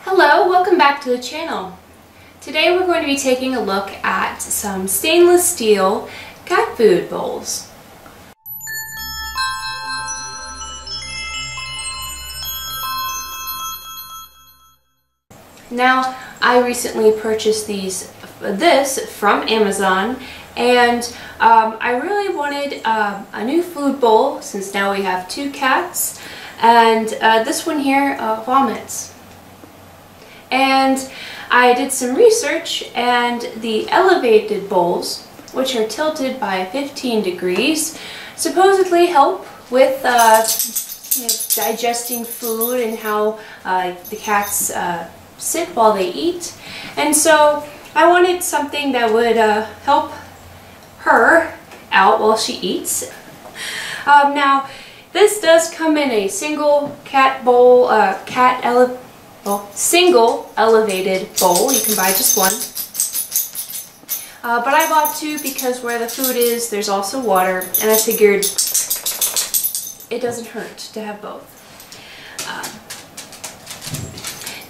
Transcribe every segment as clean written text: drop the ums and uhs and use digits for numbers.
Hello, welcome back to the channel. Today we're going to be taking a look at some stainless steel cat food bowls. Now, I recently purchased this from Amazon, and I really wanted a new food bowl since now we have two cats, and this one here vomits. And I did some research, and the elevated bowls, which are tilted by 15 degrees, supposedly help with digesting food and how the cats sit while they eat. And so I wanted something that would help her out while she eats. Now, this does come in a single cat bowl, single elevated bowl. You can buy just one. But I bought two because where the food is, there's also water, and I figured it doesn't hurt to have both.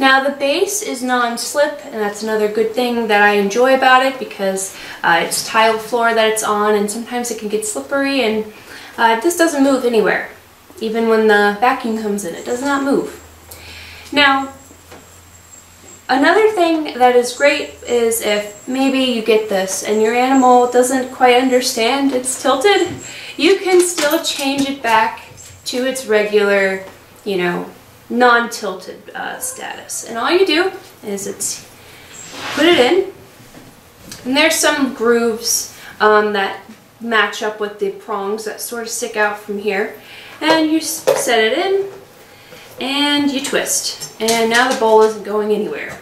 Now the base is non-slip, and that's another good thing that I enjoy about it because it's tile floor that it's on, and sometimes it can get slippery, and this doesn't move anywhere. Even when the vacuum comes in, it does not move. Now, another thing that is great is if maybe you get this and your animal doesn't quite understand it's tilted, you can still change it back to its regular, non-tilted status. And all you do is put it in, and there's some grooves that match up with the prongs that sort of stick out from here, and you set it in and you twist, and now the bowl isn't going anywhere.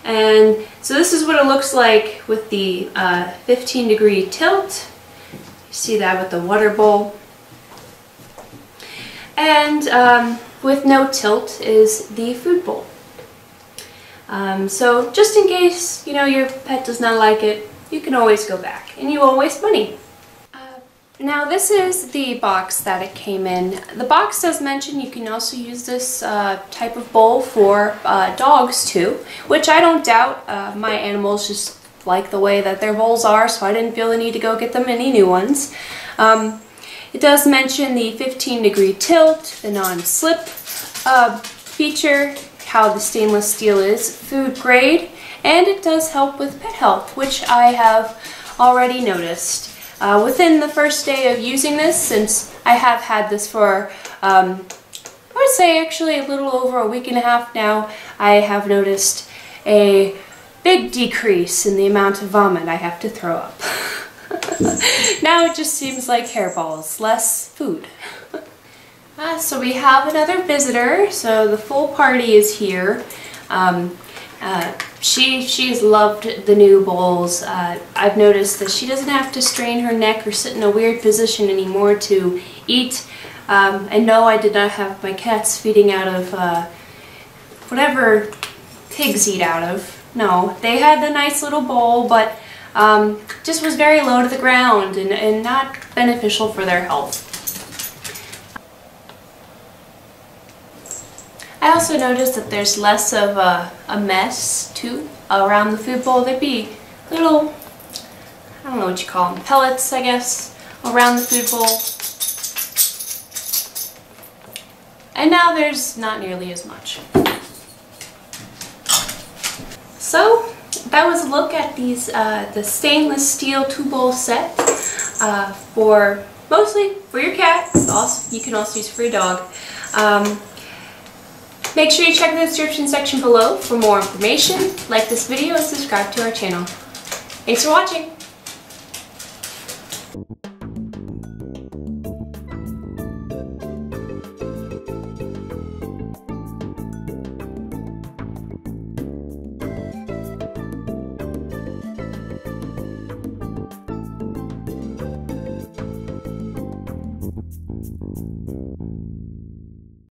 And so this is what it looks like with the 15-degree tilt. You see that with the water bowl. And with no tilt is the food bowl. So just in case, your pet does not like it, you can always go back and you won't waste money. Now this is the box that it came in. The box does mention you can also use this type of bowl for dogs too, which I don't doubt. My animals just like the way that their bowls are, so I didn't feel the need to go get them any new ones. It does mention the 15-degree tilt, the non-slip feature, how the stainless steel is food grade, and it does help with pet health, which I have already noticed. Within the first day of using this, since I have had this for, I would say actually a little over a week and a half now, I have noticed a big decrease in the amount of vomit I have to throw up. Now it just seems like hairballs, less food. So we have another visitor, so the full party is here. She's loved the new bowls. I've noticed that she doesn't have to strain her neck or sit in a weird position anymore to eat. And no, I did not have my cats feeding out of whatever pigs eat out of. No, they had the nice little bowl, but just was very low to the ground and not beneficial for their health. I also noticed that there's less of a mess too around the food bowl. There'd be little, I don't know what you call them, pellets I guess, around the food bowl. And now there's not nearly as much. So that was a look at these the stainless steel two-bowl set mostly for your cat. You can also use for your dog. Make sure you check the description section below for more information, like this video, and subscribe to our channel. Thanks for watching!